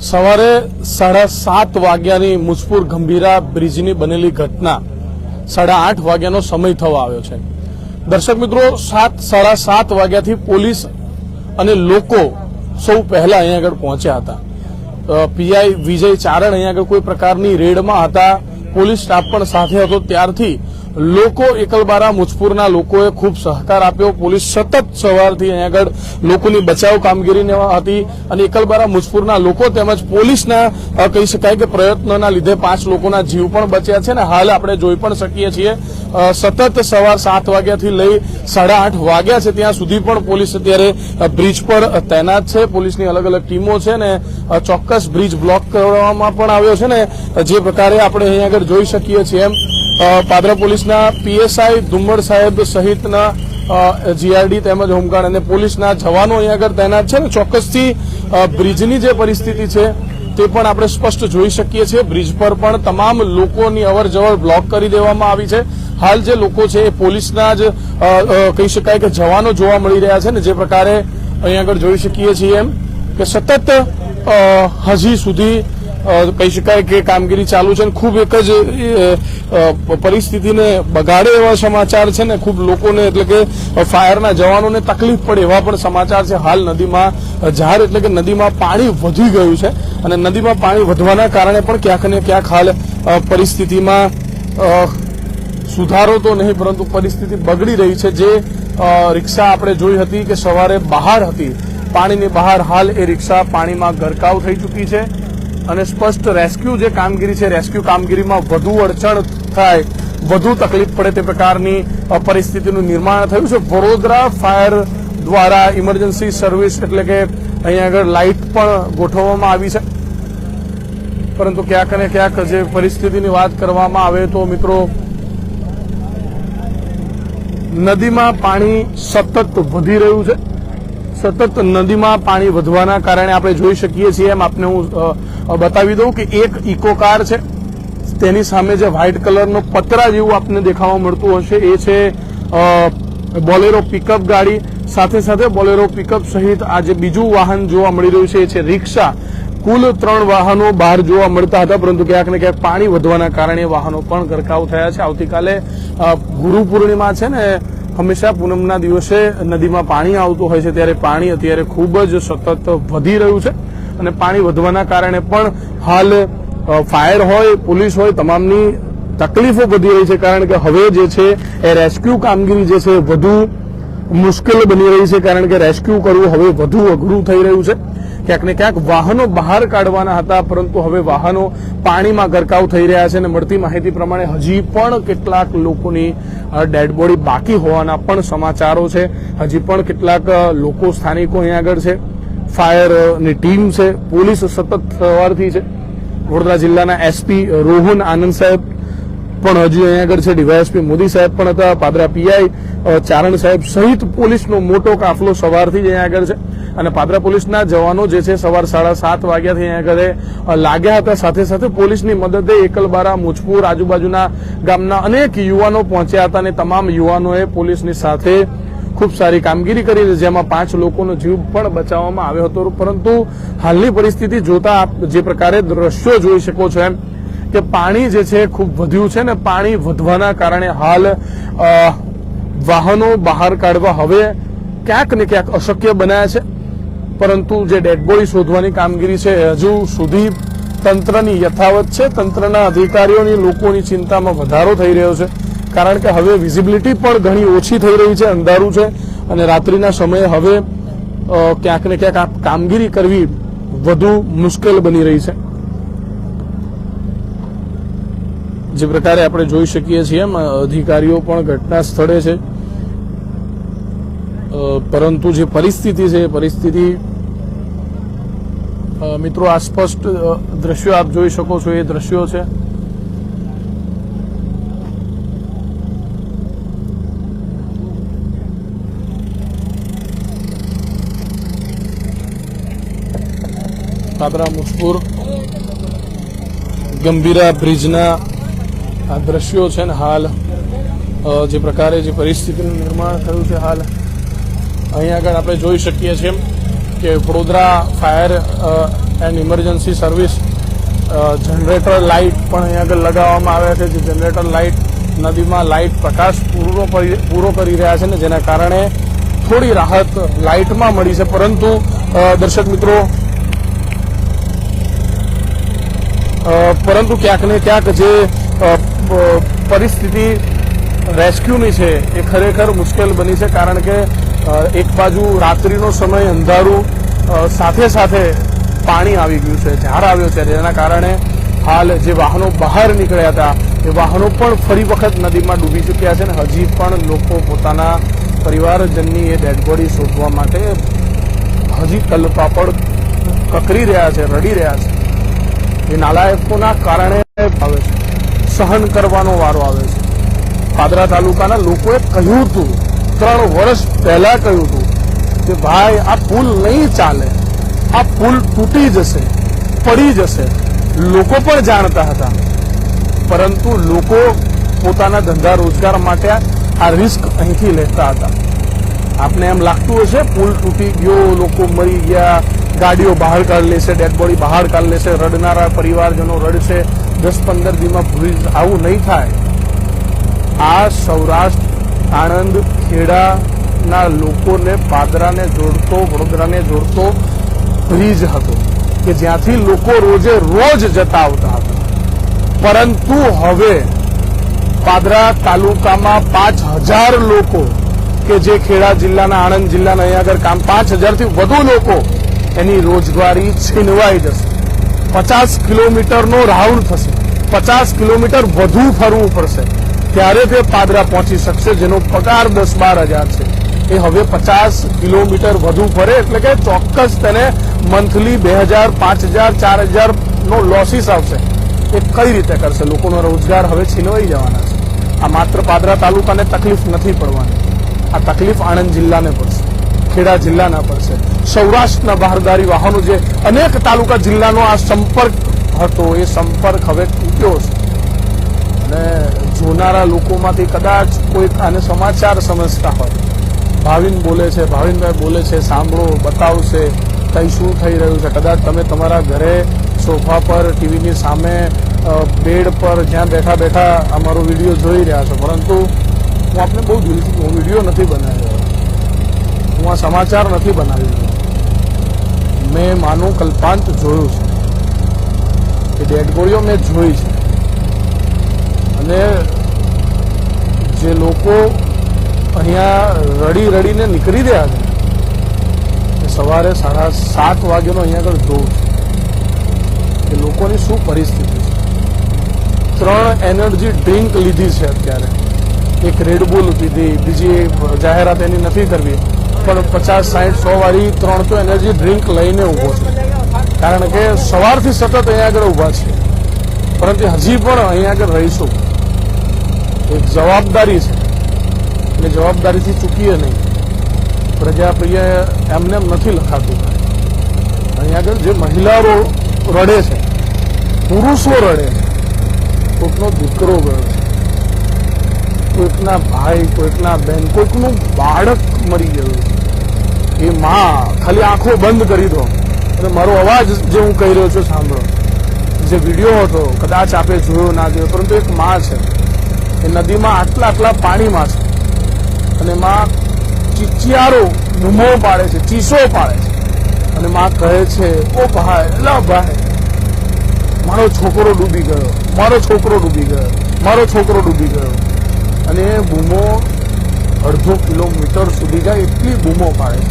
સવારે 7:30 વાગ્યાની મુજપુર ગંભીરા બ્રિજની બનેલી ઘટના 8:30 વાગ્યાનો સમય થવા આવ્યો છે। દર્શક મિત્રો, 7:30 વાગ્યાથી પોલીસ અને લોકો સૌ પહેલા અહીંયા આગળ પહોંચ્યા હતા। પીઆઈ વિજય ચારણ અહીંયા આગળ કોઈ પ્રકારની રેડમાં હતા, પોલીસ સ્ટાફ પણ સાથે હતો। ત્યારથી લોકો એકલબારા મુજપુરના લોકોએ ખૂબ સહકાર આપ્યો। પોલીસ સતત સવારથી અહીંયા આગળ લોકોની બચાવ કામગીરી હતી અને એકલબારા મુજપુરના લોકો તેમજ પોલીસના કહી શકાય કે પ્રયત્નોના લીધે 5 લોકોના જીવ પણ બચ્યા છે અને હાલ આપણે જોઈ પણ શકીએ છીએ સતત સવાર 7 વાગ્યાથી લઈ 8:30 વાગ્યા છે ત્યાં સુધી પણ પોલીસ અત્યારે બ્રિજ પર તૈનાત છે। પોલીસની અલગ અલગ ટીમો છે ને ચોક્કસ બ્રિજ બ્લોક કરવામાં પણ આવ્યો છે ને જે પ્રકારે આપણે અહીંયા આગળ જોઈ શકીએ છીએ એમ પાદરા પોલીસના પીએસઆઈ ધુમ્મડ સાહેબ સહિતના જીઆરડી તેમજ હોમગાર્ડ અને પોલીસના જવાનો અહીંયા આગળ તૈનાત છે ને ચોક્કસથી બ્રિજની જે પરિસ્થિતિ છે તે પણ આપણે સ્પષ્ટ જોઈ શકીએ છીએ। બ્રિજ પર પણ તમામ લોકોની અવરજવર બ્લોક કરી દેવામાં આવી છે। હાલ જે લોકો છે એ પોલીસના જ કહી શકાય કે જવાનો જોવા મળી રહ્યા છે ને જે પ્રકારે અહીંયા આગળ જોઈ શકીએ છીએ એમ કે સતત હજી સુધી કહી શકાય કે કામગીરી ચાલુ છે। ખૂબ એક જ પરિસ્થિતિને બગાડે એવા સમાચાર છે ને ખૂબ લોકોને એટલે કે ફાયરના જવાનોને તકલીફ પડે એવા પણ સમાચાર છે। હાલ નદીમાં ઝાર એટલે કે નદીમાં પાણી વધી ગયું છે અને નદીમાં પાણી વધવાના કારણે પણ ક્યાંક ને ક્યાંક હાલ પરિસ્થિતિમાં સુધારો તો નહીં પરંતુ પરિસ્થિતિ બગડી રહી છે। જે રિક્ષા આપણે જોઈ હતી કે સવારે બહાર હતી પાણીની બહાર, હાલ એ રિક્ષા પાણીમાં ગરકાવ થઈ ચૂકી છે અને સ્પષ્ટ રેસ્ક્યુ જે કામગીરી છે રેસ્ક્યુ કામગીરીમાં વધુ અડચણ થાય, વધુ તકલીફ પડે તે પ્રકારની પરિસ્થિતિનું નિર્માણ થયું છે। વડોદરા ફાયર દ્વારા ઇમરજન્સી સર્વિસ એટલે કે અહીંયા આગળ લાઇટ પણ ગોઠવવામાં આવી છે પરંતુ ક્યાંક ને ક્યાંક જે પરિસ્થિતિની વાત કરવામાં આવે તો મિત્રો નદીમાં પાણી સતત વધી રહ્યું છે। સતત નદીમાં પાણી વધવાના કારણે આપણે જોઈ શકીએ છીએ એમ આપને હું બતાવી દઉં કે એક ઇકો કાર છે તેની સામે જે વ્હાઇટ કલરનો પતરા જેવું આપને દેખાવા મળતું હશે એ છે બોલેરો પિકઅપ ગાડી। સાથે સાથે બોલેરો પિકઅપ સહિત આ જે બીજું વાહન જોવા મળી રહ્યું છે એ છે રિક્ષા। કુલ 3 વાહનો બહાર જોવા મળતા હતા પરંતુ ક્યાંક ને ક્યાંક પાણી વધવાના કારણે વાહનો પણ ગરકાવ થયા છે। આવતીકાલે ગુરુ પૂર્ણિમા છે ને હંમેશા પૂનમના દિવસે નદીમાં પાણી આવતું હોય છે ત્યારે પાણી અત્યારે ખૂબ જ સતત વધી રહ્યું છે અને પાણી વધવાના કારણે પણ હાલ ફાયર હોય પોલીસ હોય તમામની તકલીફો વધી રહી છે કારણ કે હવે જે છે એ રેસ્ક્યુ કામગીરી જે છે વધુ મુશ્કેલ બની રહી છે કારણ કે રેસ્ક્યુ કરવું હવે વધુ અઘરું થઈ રહ્યું છે। ક્યાંક ને ક્યાંક વાહનો બહાર કાઢવાના હતા પરંતુ હવે વાહનો પાણીમાં ગરકાવ થઈ રહ્યા છે અને મળતી માહિતી પ્રમાણે હજી પણ કેટલાક લોકોની ડેડ બોડી બાકી હોવાના પણ સમાચારો છે। હજી પણ કેટલાક લોકો સ્થાનિકો અહીંયા આગળ છે, ફાયરની ટીમ છે, પોલીસ સતત સવારથી છે। વડોદરા જિલ્લાના એસપી રોહન આનંદ સાહેબ પણ હજી અહીંયા આગળ છે, ડીવાયએસપી મોદી સાહેબ પણ હતા, પાદરા પીઆઈ ચારણ સાહેબ સહિત પોલીસનો મોટો કાફલો સવારથી જ અહીંયા આગળ છે અને પાદરા પોલીસના જવાનો જે છે સવાર 7:30 વાગ્યાથી અહીંયા આગળ લાગ્યા હતા। સાથે સાથે પોલીસની મદદે એકલબારા મુજપુર આજુબાજુના ગામના અનેક યુવાનો પહોંચ્યા હતા અને તમામ યુવાનોએ પોલીસની સાથે ખૂબ સારી કામગીરી કરી જેમાં 5 લોકોનો જીવ પણ બચાવવામાં આવ્યો હતો। પરંતુ હાલની પરિસ્થિતિ જોતા આપ જે પ્રકારે દ્રશ્યો જોઈ શકો છો એમ કે પાણી જે છે ખૂબ વધ્યું છે ને પાણી વધવાના કારણે હાલ વાહનો બહાર કાઢવા હવે ક્યાંક ને ક્યાંક અશક્ય બનાયા છે પરંતુ જે ડેડ બોડી શોધવાની કામગીરી છે હજુ સુધી તંત્રની યથાવત છે। તંત્રના અધિકારીઓની લોકોની ચિંતામાં વધારો થઈ રહ્યો છે કારણ કે હવે વિઝિબિલિટી પણ ઘણી ઓછી થઈ રહી છે, અંધારું છે અને રાત્રિના સમયે હવે ક્યાંક ને ક્યાંક આ કામગીરી કરવી વધુ મુશ્કેલ બની રહી છે। જે પ્રકારે આપણે જોઈ શકીએ છીએ એમ અધિકારીઓ પણ ઘટના સ્થળે છે પરંતુ જે પરિસ્થિતિ છે એ પરિસ્થિતિ મિત્રો આ સ્પષ્ટ દ્રશ્યો આપ જોઈ શકો છો એ દ્રશ્યો છે। પાદરા મુજપુર ગંભીરા બ્રિજના આ દ્રશ્યો છે ને હાલ જે પ્રકારે જે પરિસ્થિતિનું નિર્માણ થયું છે હાલ અહીંયા આગળ આપણે જોઈ શકીએ છીએ કે Vadodara fire and emergency service generator light પણ અહીંયા આગળ લગાવવામાં આવ્યા છે. જે જનરેટર લાઇટ નદીમાં લાઇટ પ્રકાશ પૂરો કરી રહ્યા છે ને જેના કારણે થોડી રાહત લાઇટમાં મળી છે. પરંતુ દર્શક મિત્રો ક્યાંક ને ક્યાંક જે પરિસ્થિતિ રેસ્ક્યુની છે એ ખરેખર મુશ્કેલ બની છે. કારણ કે એક બાજુ રાત્રિનો સમય અંધારું સાથે સાથે પાણી આવી ગયું છે, ઝાર આવ્યો છે, જેના કારણે હાલ જે વાહનો બહાર નીકળ્યા હતા એ વાહનો પણ ફરી વખત નદીમાં ડૂબી ચૂક્યા છે. અને હજી પણ લોકો પોતાના પરિવારજનની એ ડેડ બોડી શોધવા માટે હજી તલપાપડ કકરી રહ્યા છે, રડી રહ્યા છે. એ નાલાયકોના કારણે આવે છે, સહન કરવાનો વારો આવે છે. પાદરા તાલુકાના લોકોએ કહ્યું હતું, 3 વર્ષ પહેલા કહ્યું હતું કે ભાઈ આ પુલ નહીં ચાલે, આ પુલ તૂટી જશે, પડી જશે. લોકો પણ જાણતા હતા, પરંતુ લોકો પોતાના ધંધા રોજગાર માટે આ રિસ્ક અહીંથી લેતા હતા. આપને એમ લાગતું હશે પુલ તૂટી ગયો, લોકો મરી ગયા, ગાડીઓ બહાર કાઢી લેશે, ડેડ બોડી બહાર કાઢી લેશે, રડનારા પરિવારજનો રડશે, 10-15 દિવસમાં ભૂલી. આવું નહીં થાય. આ સૌરાષ્ટ્ર, આણંદ, ખેડાના લોકોને પાદરાને જોડતો, વડોદરાને જોડતો બ્રિજ હતો કે જ્યાંથી લોકો રોજ જતા આવતા હતા. પરંતુ હવે પાદરા તાલુકામાં 5000 લોકો કે જે ખેડા જિલ્લાના, આણંદ જિલ્લાના અહીંયા આગળ કામ 5000 થી વધુ લોકો એની રોજગારી છીનવાઈ જશે. 50 કિલોમીટરનો રાઉન્ડ થશે, 50 કિલોમીટર વધુ ફરવું પડશે ત્યારે તે પાદરા પહોંચી શકશે. જેનો પગાર 10-12 હજાર છે એ હવે 50 કિલોમીટર વધુ ફરે એટલે કે ચોક્કસ તેને મંથલી 2000, 5000, 4000 નો લોસીસ આવશે. એ કઈ રીતે કરશે? લોકોનો રોજગાર હવે છીનવાઈ જવાના છે. આ માત્ર પાદરા તાલુકાને તકલીફ નથી પડવાની, આ તકલીફ આણંદ જિલ્લાને પડશે, ખેડા જિલ્લાના પડશે. સૌરાષ્ટ્રના બહારદારી વાહનો જે અનેક તાલુકા જિલ્લાનો આ સંપર્ક હતો એ સંપર્ક હવે તૂટ્યો છે. અને જોનારા લોકોમાંથી કદાચ કોઈ આને સમાચાર સમજતા હોય, ભાવિન બોલે છે, ભાવિનભાઈ બોલે છે, સાંભળો, બતાવશે કઈ શું થઈ રહ્યું છે. કદાચ તમે તમારા ઘરે સોફા પર, ટીવીની સામે, બેડ પર જ્યાં બેઠા બેઠા અમારો વિડીયો જોઈ રહ્યા છો. પરંતુ હું આપને બહુ દિલથી, હું વિડીયો નથી બનાવ્યો, હું આ સમાચાર નથી બનાવી રહ્યો. મેં માનું કલ્પાંત જોયું છે, એ ડેડ બોડીઓ મેં જોઈ છે. અને જે લોકો અહીંયા રડીને નીકળી રહ્યા છે એ સવારે 7:30 વાગ્યાનો અહીંયા આગળ જોઉં છું કે લોકોની શું પરિસ્થિતિ છે. 3 એનર્જી ડ્રિંક લીધી છે અત્યારે, એક રેડબુલ પીધી, બીજી જાહેરાત એની નથી કરવી, પણ 50, 60, 100 વાળી 3 તો એનર્જી ડ્રિંક લઈને ઉભો છે. કારણ કે સવારથી સતત અહીંયા આગળ ઉભા છે. પરંતુ હજી પણ અહીંયા આગળ રહીશું. એક જવાબદારી છે એટલે જવાબદારીથી ચૂકીએ નહીં. પ્રજાપ્રિય એમને એમ નથી લખાતું. અહીંયા આગળ જે મહિલાઓ રડે છે, પુરુષો રડે છે, કોઈકનો દીકરો ગયો છે, કોઈકના ભાઈ, કોઈકના બેન, કોઈકનું બાળક મરી ગયું છે. એ માં ખાલી આંખો બંધ કરી દો અને મારો અવાજ જે હું કહી રહ્યો છું સાંભળો. જે વિડીયો હતો કદાચ આપે જોયો ના જોયો, પરંતુ એક માં છે એ નદીમાં આટલા પાણીમાં છે અને માં ચીચિયારો બૂમો પાડે છે, ચીસો પાડે છે અને માં કહે છે, ઓ ભાઈ, એલા ભાઈ, મારો છોકરો ડૂબી ગયો, મારો છોકરો ડૂબી ગયો, મારો છોકરો ડૂબી ગયો. અને એ બૂમો અડધો કિલોમીટર સુધી જાય એટલી બૂમો પાડે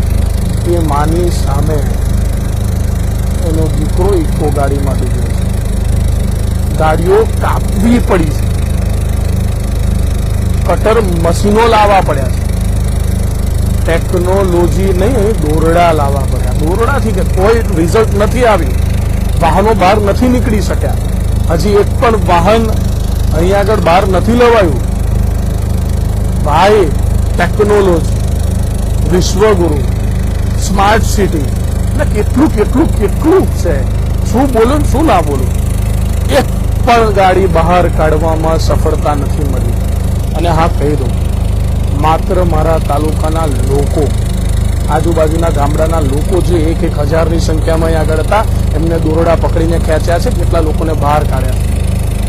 છે. એ માની સામે એનો દીકરો ઇકો ગાડીમાં ડૂબ્યો છે. ગાડીઓ કાપવી પડી છે, કટર મશીનો લાવવા પડ્યા છે, ટેકનોલોજી નહીં, દોરડા લાવવા પડ્યા. દોરડાથી કે કોઈ રિઝલ્ટ નથી આવી, વાહનો બહાર નથી નીકળી શક્યા. હજી એક પણ વાહન અહીંયા આગળ બહાર નથી લવાયું. ભાઈ, ટેકનોલોજી, વિશ્વગુરુ, સ્માર્ટ સિટી, એટલે કેટલું છે. શું બોલું ને શું ના બોલું. એક પણ ગાડી બહાર કાઢવામાં સફળતા નથી મળી. અને હા, કહી દઉં, માત્ર મારા તાલુકાના લોકો આજુબાજુના ગામડાના લોકો જે 1,000ની સંખ્યામાં અહીં આગળ હતા એમને દોરડા પકડીને ખેંચ્યા છે, કેટલા લોકોને બહાર કાઢ્યા.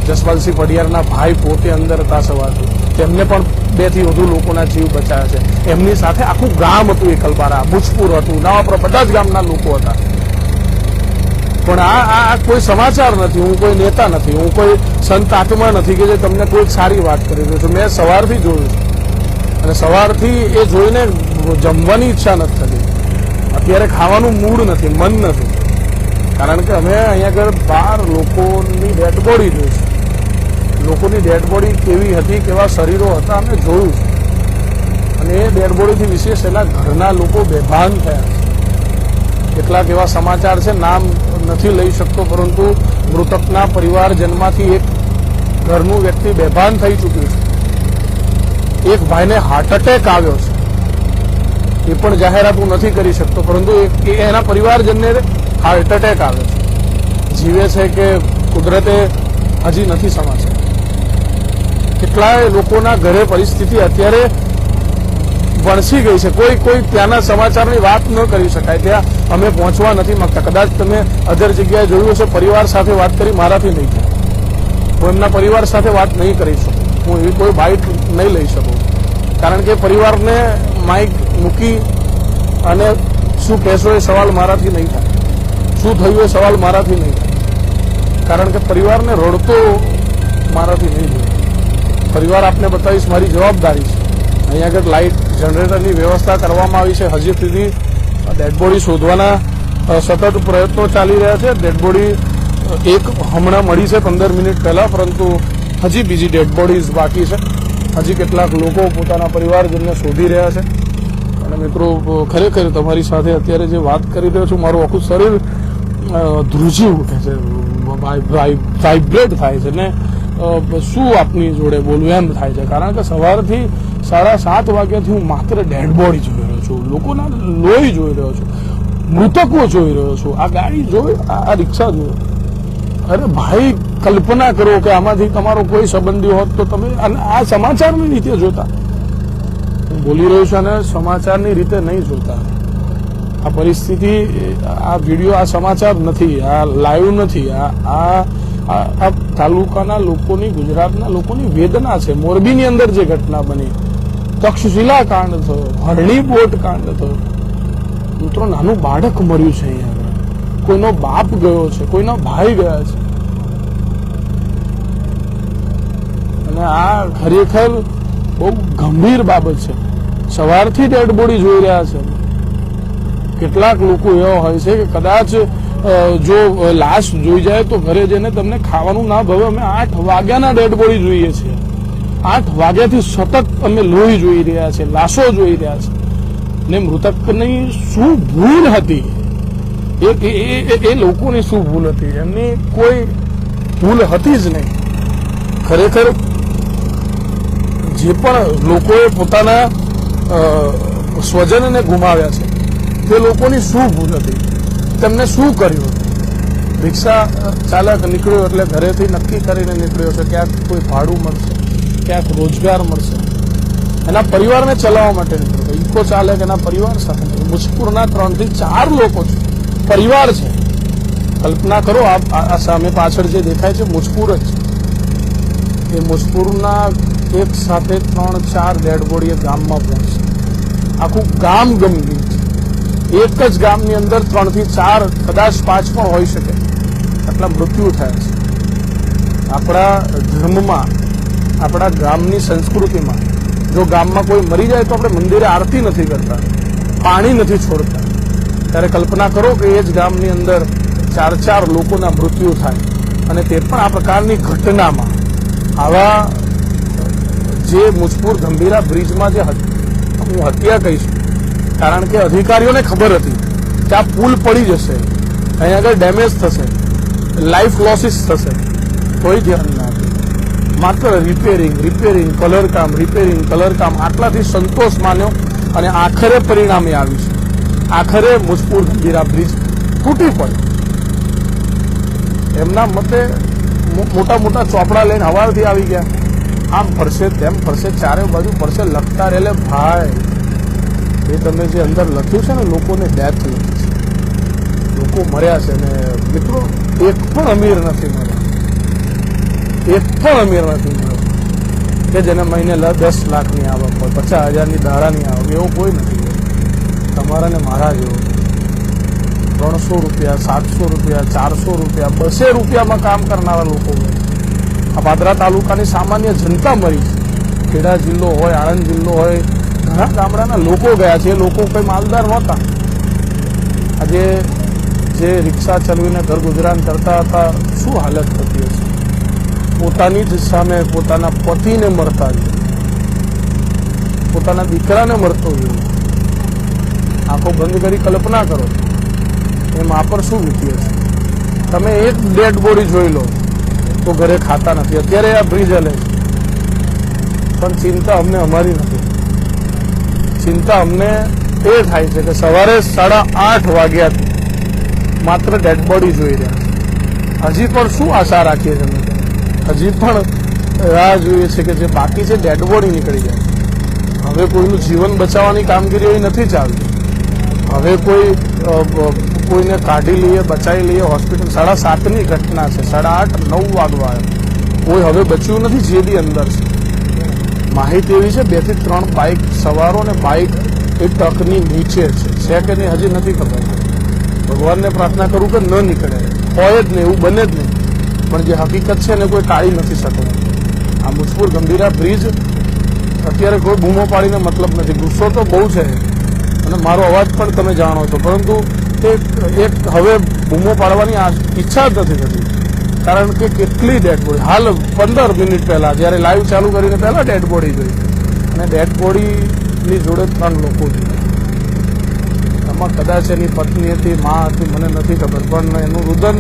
જસપાલસિંહ પડિયારના ભાઈ પોતે અંદર હતા સવારથી, તેમને પણ 2 થી વધુ લોકોના જીવ બચાવ્યા છે. એમની સાથે આખું ગામ હતું, એકલપારા, ભુજપુર હતું, નવાપરા, બધા જ ગામના લોકો હતા. પણ આ કોઈ સમાચાર નથી. હું કોઈ નેતા નથી, હું કોઈ સંત આત્મા નથી કે જે તમને કોઈ સારી વાત કરી રહ્યો છું. મેં સવારથી જોયું છે અને સવારથી એ જોઈને જમવાની ઈચ્છા નથી થતી. અત્યારે ખાવાનું મૂડ નથી, મન નથી, કારણ કે અમે અહીંયા આગળ 12 લોકોની ડેડ બોડી જોઈ છે. લોકોની ડેડ બોડી કેવી હતી, કેવા શરીરો હતા, અમે જોયું છે. અને એ ડેડ બોડીથી વિશેષ એના ઘરના લોકો બેભાન થયા છે. કેટલાક એવા સમાચાર છે, નામ નથી લઈ શકતો, પરંતુ મૃતકના પરિવારજનમાંથી એક ઘરનું વ્યક્તિ બેભાન થઈ ચૂક્યું છે. એક ભાઈને હાર્ટ એટેક આવ્યો છે, એ પણ જાહેરાત હું નથી કરી શકતો, પરંતુ એના પરિવારજનને હાર્ટ એટેક આવ્યો છે. જીવે છે કે કુદરતે હજી નથી સમાચાર. કેટલાય લોકોના ઘરે પરિસ્થિતિ અત્યારે વણસી ગઈ છે. કોઈ ત્યાંના સમાચારની વાત ન કરી શકાય, ત્યાં અમે પહોંચવા નથી માંગતા. કદાચ તમે અધર જગ્યાએ જોયું હશે, પરિવાર સાથે વાત કરી, મારાથી નહીં થાય. હું એમના પરિવાર સાથે વાત નહીં કરી શકું, હું એવી કોઈ બાઇટ નહીં લઈ શકું, કારણ કે પરિવારને માઇક મૂકી અને શું કહેશો એ સવાલ મારાથી નહીં થાય, શું થયું એ સવાલ મારાથી નહીં થાય, કારણ કે પરિવારને રડતો મારાથી નહીં થાય. પરિવાર આપને બતાવીશ, મારી જવાબદારી છે. અહીંયા આગળ લાઇટ જનરેટરની વ્યવસ્થા કરવામાં આવી છે. હજી સુધી ડેડ બોડી શોધવાના સતત પ્રયત્નો ચાલી રહ્યા છે. ડેડ બોડી એક હમણાં મળી છે 15 મિનિટ પહેલા, પરંતુ હજી બીજી ડેડ બોડીઝ બાકી છે. હજી કેટલાક લોકો પોતાના પરિવારજનને શોધી રહ્યા છે. અને મિત્રો, ખરેખર તમારી સાથે અત્યારે જે વાત કરી રહ્યો છું, મારું આખું શરીર ધ્રુજી ઉઠે છે, વાઇબ્રેટ થાય છે ને શું આપની જોડે બોલવું એમ થાય છે. કારણ કે સવારથી 7:30 વાગ્યાથી હું માત્ર ડેડ બોડી જોઈ રહ્યો છું, લોકોના લોહી જોઈ રહ્યો છું, મૃતકો જોઈ રહ્યો છું, આ ગાડી જોઈ, આ રિક્ષા જોઈ. અરે ભાઈ, કલ્પના કરો કે આમાંથી તમારો કોઈ સંબંધી હોત તો તમે આ સમાચારની રીતે જોતા. હું બોલી રહ્યો છું અને સમાચારની રીતે નહીં જોતા. આ પરિસ્થિતિ, આ વિડીયો, આ સમાચાર નથી, આ લાઈવ નથી, આ તાલુકાના લોકોની, ગુજરાતના લોકોની વેદના છે. મોરબીની અંદર જે ઘટના બની, તક્ષશિલા કાંડ થયો, હરણી બોટ કાંડ થયો, મિત્રો નાનું બાળક મર્યું છે અહીંયા, કોઈનો બાપ ગયો છે, કોઈના ભાઈ ગયા છે. અને આ ખરેખર બહુ ગંભીર બાબત છે. સવારથી ડેડ બોડી જોઈ રહ્યા છે. કેટલાક લોકો એવા હોય છે કે કદાચ જો લાશ જોઈ જાય તો ઘરે જઈને તમને ખાવાનું ના ભાવે. અમે 8 વાગ્યાના ડેડ બોડી જોઈએ છીએ. 8 વાગ્યાથી સતત અમે લોહી જોઈ રહ્યા છે, લાશો જોઈ રહ્યા છે. ને મૃતકની શું ભૂલ હતી, એ લોકોની શું ભૂલ હતી? એમની કોઈ ભૂલ હતી જ નહીં. ખરેખર જે પણ લોકોએ પોતાના સ્વજનને ગુમાવ્યા છે, તે લોકોની શું ભૂલ હતી? તેમને શું કર્યું? રિક્ષા ચાલક નીકળ્યો એટલે ઘરેથી નક્કી કરીને નીકળ્યો છે, ક્યાંક કોઈ ભાડું મળશે, ક્યાંક રોજગાર મળશે. એના પરિવારને ચલાવવા માટે નીકળ્યો. ઇકો ચાલક એના પરિવાર સાથે. મુજપુરના 3 થી 4 લોકો છે, પરિવાર છે. કલ્પના કરો, આ સામે પાછળ જે દેખાય છે મુજપુર જ છે. એ મુજપુરના એક સાથે 3-4 ડેડ બોડી એ ગામમાં પહોંચશે. આખું ગામ ગમગીન છે. એક જ ગામની અંદર 3 થી 4, કદાચ 5 પણ હોઈ શકે, આટલા મૃત્યુ થયા છે. આપણા ધર્મમાં, આપણા ગામની સંસ્કૃતિમાં, જો ગામમાં કોઈ મરી જાય તો આપણે મંદિરે આરતી નથી કરતા, પાણી નથી છોડતા. ત્યારે કલ્પના કરો કે એ જ ગામની અંદર 4 લોકોના મૃત્યુ થાય, અને તે પણ આ પ્રકારની ઘટનામાં. આવા જે મુજપુર ગંભીરા બ્રિજમાં જે હું હત્યા કહીશ, કારણ કે અધિકારીઓને ખબર હતી કે આ પુલ પડી જશે, અહીં આગળ ડેમેજ થશે, લાઈફ લોસીસ થશે, કોઈ ધ્યાન ના આપે. માત્ર રિપેરિંગ, કલરકામ, આટલાથી સંતોષ માન્યો અને આખરે પરિણામે આવ્યું છે. આખરે મુજપુર ગંભીરા બ્રિજ તૂટી પડ્યો. એમના મતે મોટા મોટા ચોપડા લઈને હવારથી આવી ગયા, આમ ફરશે તેમ ફરશે, ચારે બાજુ ફરશે, લખતા રહેલે ભાઈ. એ તમે જે અંદર લખ્યું છે ને, લોકોને ડેથ લખી છે, લોકો મર્યા છે. ને મિત્રો, એક પણ અમીર નથી મળ્યો, એક પણ અમીર નથી મળ્યો કે જેને મહિને 10 લાખની આવક હોય, 50,000ની દાડાની આવક, એવો કોઈ નથી. તમારા ને મારા જેવો 300 રૂપિયા, 700 રૂપિયા, 400 રૂપિયા, 200 રૂપિયામાં કામ કરનારા લોકો હોય. આ પાદરા તાલુકાની સામાન્ય જનતા મરી છે. ખેડા જિલ્લો હોય, આણંદ જિલ્લો હોય, ઘણા ગામડાના લોકો ગયા છે. એ લોકો કોઈ માલદાર નહોતા. આજે જે રિક્ષા ચલાવીને ઘર ગુજરાન કરતા હતા, શું હાલત થતી હશે? પોતાની જ સામે પોતાના પતિને મરતા જોયું, પોતાના દીકરાને મરતો જોયું. આંખો બંધ કરી કલ્પના કરો એમ આ પર શું વીતી હશે. તમે એક ડેડ બોડી જોઈ લો તો ઘરે ખાતા નથી. અત્યારે આ બ્રિજ હલે છે, પણ ચિંતા અમને અમારી નથી. ચિંતા અમને એ થાય છે કે સવારે 8:30 વાગ્યાથી માત્ર ડેડ બોડી જોઈ રહ્યા છે. હજી પણ શું આશા રાખીએ છીએ? હજી પણ રાહ જોઈએ છે કે જે બાકી છે ડેડ બોડી નીકળી જાય. હવે કોઈનું જીવન બચાવવાની કામગીરી એવી નથી ચાલતી. હવે કોઈને કાઢી લઈએ, બચાવી લઈએ હોસ્પિટલ. 7:30ની ઘટના છે, 8:30, 9 વાગવા આવ્યો, કોઈ હવે બચ્યું નથી. જે બી અંદર છે, માહિતી એવી છે 2 થી 3 બાઇક સવારો ને બાઇક એ ટ્રકની નીચે છે કે નહીં હજી નથી ખબર. ભગવાનને પ્રાર્થના કરું કે ન નીકળે, હોય જ નહીં, એવું બને જ નહીં. પણ જે હકીકત છે એને કોઈ ટાળી નથી શકતું. આ મુજપુર ગંભીરા બ્રિજ અત્યારે કોઈ બૂમો પાડીને મતલબ નથી. ગુસ્સો તો બહુ છે અને મારો અવાજ પણ તમે જાણો છો, પરંતુ એક હવે બૂમો પાડવાની ઈચ્છા જ નથી થતી. કારણ કે કેટલી ડેડ બોડી, હાલ 15 મિનિટ પહેલા જ્યારે લાઈવ ચાલુ કરીને પહેલા ડેડ બોડી જોઈ, અને ડેડ બોડીની જોડે 3 લોકો જોયા. એમાં કદાચ એની પત્ની હતી, મા હતી, મને નથી ખબર, પણ એનું રુદન,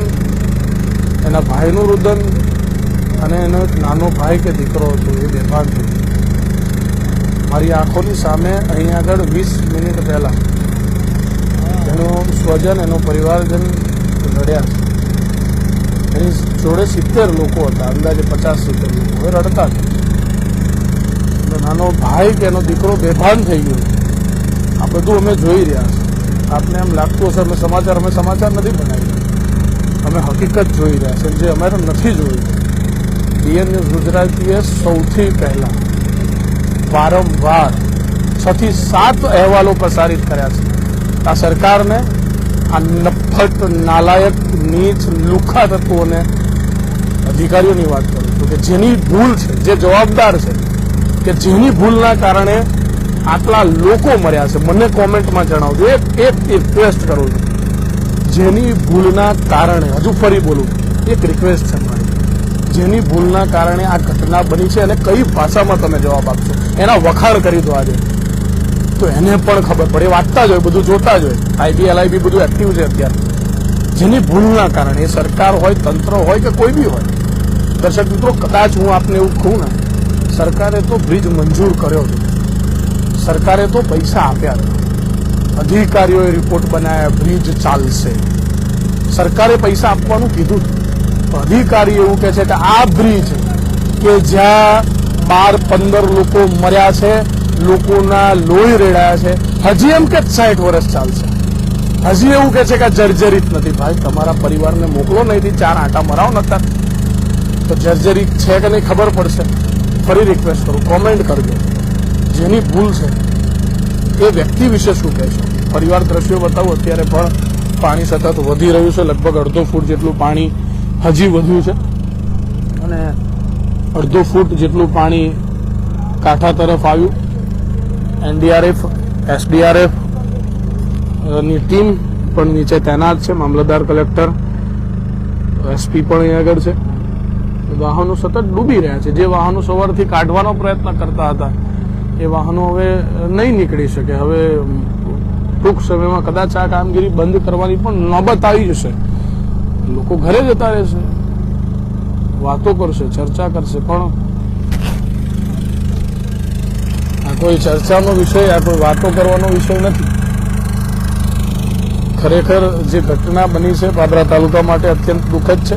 એના ભાઈનું રુદન અને એનો એક નાનો ભાઈ કે દીકરો હતો એ બેભાન થઈ ગયો. મારી આંખોની સામે અહીં આગળ 20 મિનિટ પહેલા એનો સ્વજન, એનો પરિવારજન લડ્યા છે. એની જોડે 70 લોકો હતા, અંદાજે 50-70 લોકો. હવે રડતા હતા. નાનો ભાઈ કે એનો દીકરો બેભાન થઈ ગયો. આ બધું અમે જોઈ રહ્યા છીએ. આપને એમ લાગતું હશે અમે સમાચાર નથી બનાવી, અમે હકીકત જોઈ રહ્યા છે જે અમારે નથી જોયું. બીએન ન્યૂઝ ગુજરાતીએ સૌથી પહેલા વારંવાર 6 થી 7 અહેવાલો પ્રસારિત કર્યા છે. આ સરકારને, આ નફ્ફટ, નાલાયક, નીચ, લુખ્ખા તત્વોને, અધિકારીઓની વાત કરું છું કે જેની ભૂલ છે, જે જવાબદાર છે, કે જેની ભૂલના કારણે આટલા લોકો મર્યા છે. મને કોમેન્ટમાં જણાવજો. એક રિક્વેસ્ટ કરું છું, જેની ભૂલના કારણે, હજુ ફરી બોલું, એક રિક્વેસ્ટ છે મારી, જેની ભૂલના કારણે આ ઘટના બની છે અને કઈ ભાષામાં તમે જવાબ આપશો એના વખાણ કરી દો આજે, તો એને પણ ખબર પડે. વાંચતા જ હોય, બધું જોતા જ હોય. IB LIB બધું એક્ટિવ છે અત્યારે. જેની ભૂલના કારણે, એ સરકાર હોય, તંત્ર હોય કે કોઈ બી હોય. દર્શક મિત્રો, કદાચ હું આપને એવું કહું ને, સરકારે તો બ્રિજ મંજૂર કર્યો હતો, સરકારે તો પૈસા આપ્યા હતા, અધિકારીઓએ રિપોર્ટ બનાવ્યા, બ્રિજ ચાલશે. સરકારે પૈસા આપવાનું કીધું. અધિકારી એવું કહે છે કે આ બ્રિજ કે જ્યાં 12-15 લોકો મર્યા છે, લોકોના લોહી રેડાયા છે, હજી એમ કે 60 વર્ષ ચાલશે. હજી એવું કે છે કે જર્જરિત નથી. ભાઈ, તમારા પરિવારને મોકલો, નહીં 4 આંટા મરાવો નતા તો જર્જરિત છે કે નહીં ખબર પડશે. ફરી રિક્વેસ્ટ કરું, કોમેન્ટ કરજો. જેની ભૂલ છે એ વ્યક્તિ વિશે શું કહેશો? પરિવાર દ્રશ્યો બતાવું. અત્યારે પણ પાણી સતત વધી રહ્યું છે. લગભગ 1.5 ફૂટ જેટલું પાણી હજી વધ્યું છે અને 1.5 ફૂટ જેટલું પાણી કાંઠા તરફ આવ્યું. NDRF, SDRF ની ટીમ પણ નીચે તૈનાત છે. મામલતદાર, કલેક્ટર, SP પણ અહીં આગળ છે. વાહનો સતત ડૂબી રહ્યા છે. જે વાહનો સવારથી કાઢવાનો પ્રયત્ન કરતા હતા એ વાહનો હવે નહીં નીકળી શકે. હવે ટૂંક સમયમાં કદાચ આ કામગીરી બંધ કરવાની પણ નોબત આવી જશે. લોકો ઘરે જતા રહેશે, વાતો કરશે, ચર્ચા કરશે, પણ આ કોઈ ચર્ચાનો વિષય, આ કોઈ વાતો કરવાનો વિષય નથી. ખરેખર જે ઘટના બની છે પાદરા તાલુકા માટે અત્યંત દુઃખદ છે.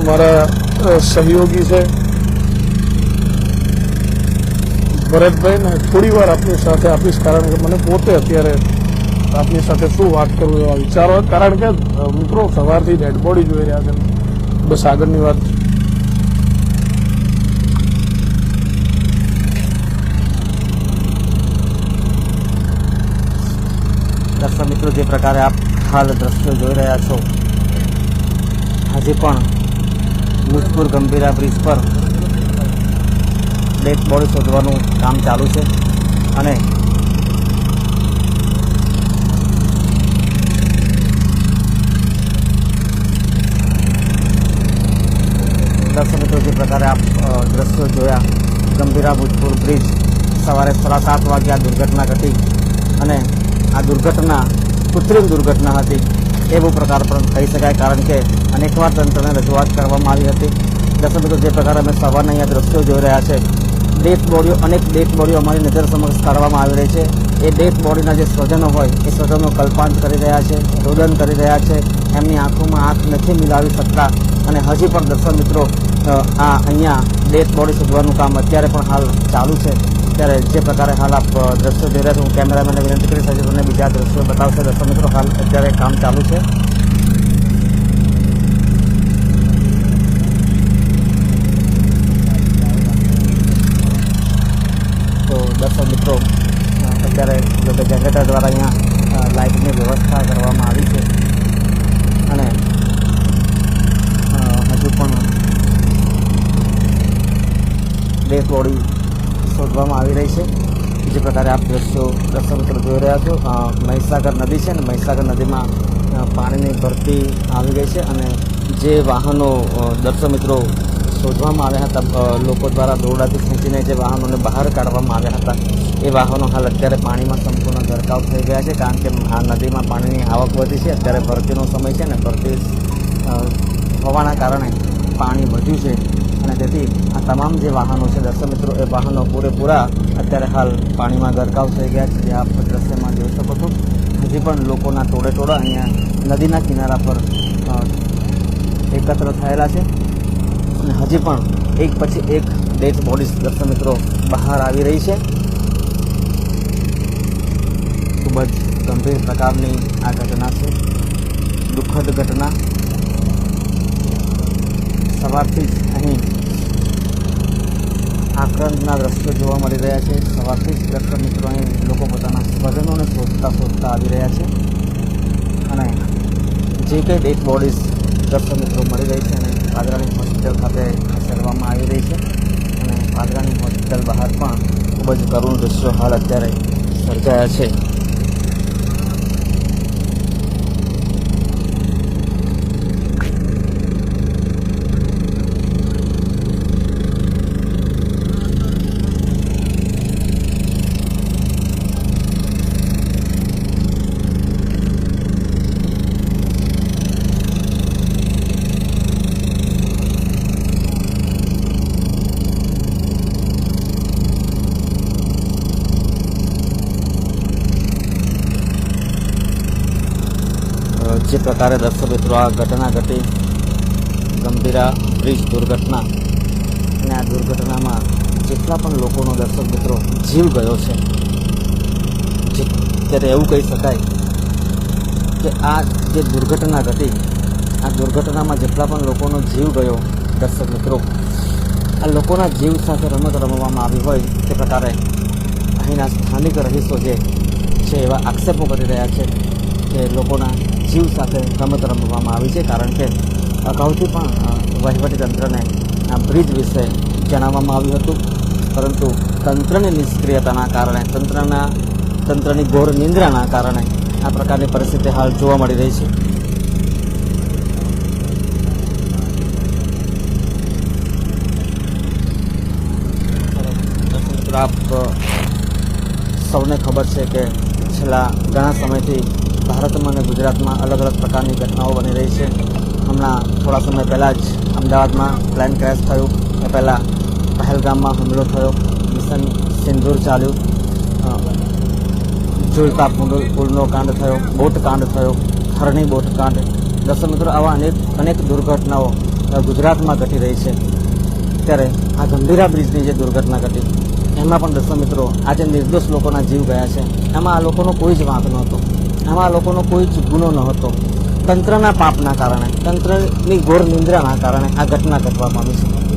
મારા સહયોગી છે ભરતભાઈ ને થોડી વાર આપની સાથે આપીશ, કારણ કે મને પોતે અત્યારે આપની સાથે શું વાત કરું એવા વિચારો, કારણ કે મિત્રો સવારથી ડેડ બોડી જોઈ રહ્યા છે. બસ આગળની વાત દર્શક મિત્રો, જે પ્રકારે આપ હાલ દ્રશ્યો જોઈ રહ્યા છો, હજી પણ મુજપુર ગંભીરા બ્રિજ પર ડેડ બોડી શોધવાનું કામ ચાલુ છે. અને દર્શક મિત્રો, જે પ્રકારે આપ દ્રશ્યો જોયા, ગંભીરા મુજપુર બ્રિજ સવારે 7:30 વાગે આ દુર્ઘટના ઘટી અને આ દુર્ઘટના કૃત્રિમ દુર્ઘટના હતી એવું પ્રકાર પણ કહી શકાય, કારણ કે અનેકવાર તંત્રને રજૂઆત કરવામાં આવી હતી. દર્શક મિત્રો, જે પ્રકારે અમે સવારના અહીંયા દ્રશ્યો જોઈ રહ્યા છે, અનેક ડેડ બોડીઓ અમારી નજર સમક્ષ કાઢવામાં આવી રહી છે. એ ડેડ બોડીના જે સ્વજનો હોય એ સ્વજનો કલ્પાંત કરી રહ્યા છે, રોદન કરી રહ્યા છે, એમની આંખોમાં આંખ નથી મિલાવી શકતા. અને હજી પણ દર્શક મિત્રો, આ અહીંયા ડેડ બોડી શોધવાનું કામ અત્યારે પણ હાલ ચાલુ છે. ત્યારે જે પ્રકારે હાલ આપ દ્રશ્યો જોઈ રહ્યા છો, હું કેમેરામેનને વિનંતી કરીશ હજી તમને બીજા દ્રશ્યો બતાવશે. દર્શક મિત્રો, હાલ અત્યારે કામ ચાલુ છે. તો દર્શક મિત્રો, અત્યારે જનરેટર દ્વારા અહીંયા લાઇટની વ્યવસ્થા કરવામાં આવી છે અને હજુ પણ ડેડ બોડી શોધવામાં આવી રહી છે. જે પ્રકારે આપ દ્રશ્યો દર્શક મિત્રો જોઈ રહ્યા છો, મહીસાગર નદી છે ને, મહીસાગર નદીમાં પાણીની ભરતી આવી ગઈ છે અને જે વાહનો દર્શક મિત્રો શોધવામાં આવ્યા હતા, લોકો દ્વારા દોરડાથી ખેંચીને જે વાહનોને બહાર કાઢવામાં આવ્યા હતા, એ વાહનો હાલ અત્યારે પાણીમાં સંપૂર્ણ ગરકાવ થઈ ગયા છે, કારણ કે આ નદીમાં પાણીની આવક વધી છે. અત્યારે ભરતીનો સમય છે ને, ભરતી હોવાના કારણે પાણી વધ્યું છે અને તેથી આ તમામ જે વાહનો છે દર્શક મિત્રો, એ વાહનો પૂરેપૂરા અત્યારે હાલ પાણીમાં ગરકાવ થઈ ગયા છે. જે આપ દ્રશ્યમાં જોઈ શકો છો, હજી પણ લોકોના ટોળા અહીંયા નદીના કિનારા પર એકત્ર થયેલા છે અને હજી પણ એક પછી એક ડેડ બોડીઝ દર્શક મિત્રો બહાર આવી રહી છે. ખૂબ જ ગંભીર પ્રકારની આ ઘટના છે, દુઃખદ ઘટના. સવારથી જ અહીં આક્રંદના દ્રશ્યો જોવા મળી રહ્યા છે. સવારથી જ દર્શક મિત્રો અહીં લોકો પોતાના સ્વજનોને શોધતા આવી રહ્યા છે અને જે કંઈ ડેડ બોડીઝ દર્શક મિત્રો મળી રહી છે અને પાદરાની હોસ્પિટલ ખાતે ખસેડવામાં આવી રહી છે અને પાદરાની હોસ્પિટલ બહાર પણ ખૂબ જ કરુણ દ્રશ્યો હાલ અત્યારે સર્જાયા છે. જે પ્રકારે દર્શક મિત્રો આ ઘટના ઘટી, ગંભીરા બ્રિજ દુર્ઘટના, અને આ દુર્ઘટનામાં જેટલા પણ લોકોનો દર્શક મિત્રો જીવ ગયો છે, ત્યારે એવું કહી શકાય કે આ જે દુર્ઘટના ઘટી, આ દુર્ઘટનામાં જેટલા પણ લોકોનો જીવ ગયો દર્શક મિત્રો, આ લોકોના જીવ સાથે રમત રમવામાં આવી હોય તે પ્રકારે અહીંના સ્થાનિક રહીશો જે છે એવા આક્ષેપો કરી રહ્યા છે કે લોકોના જીવ સાથે રમત રમવામાં આવી છે. કારણ કે અગાઉથી પણ વહીવટીતંત્રને આ બ્રિજ વિશે જણાવવામાં આવ્યું હતું, પરંતુ તંત્રની નિષ્ક્રિયતાના કારણે, તંત્રની ઘોર નિંદ્રાના કારણે આ પ્રકારની પરિસ્થિતિ હાલ જોવા મળી રહી છે. આપ સૌને ખબર છે કે છેલ્લા ઘણા સમયથી ભારતમાં અને ગુજરાતમાં અલગ અલગ પ્રકારની ઘટનાઓ બની રહી છે. હમણાં થોડા સમય પહેલાં જ અમદાવાદમાં પ્લેન ક્રેશ થયું, એ પહેલાં પહેલગામમાં હુમલો થયો, મિશન સિંદૂર ચાલ્યું, ઝુલતા પુલનો કાંડ થયો, બોટ કાંડ થયો, હરણી બોટ કાંડ. દર્શક મિત્રો, આવા અનેક દુર્ઘટનાઓ ગુજરાતમાં ઘટી રહી છે. ત્યારે આ ગંભીરા બ્રિજની જે દુર્ઘટના ઘટી એમાં પણ દર્શક મિત્રો આજે નિર્દોષ લોકોના જીવ ગયા છે. એમાં આ લોકોનો કોઈ જ વાંક નહોતો, એમાં આ લોકોનો કોઈ જ ગુનો નહોતો. તંત્રના પાપના કારણે, તંત્રની ઘોર નિંદ્રાના કારણે આ ઘટના ઘટવા પામી છે.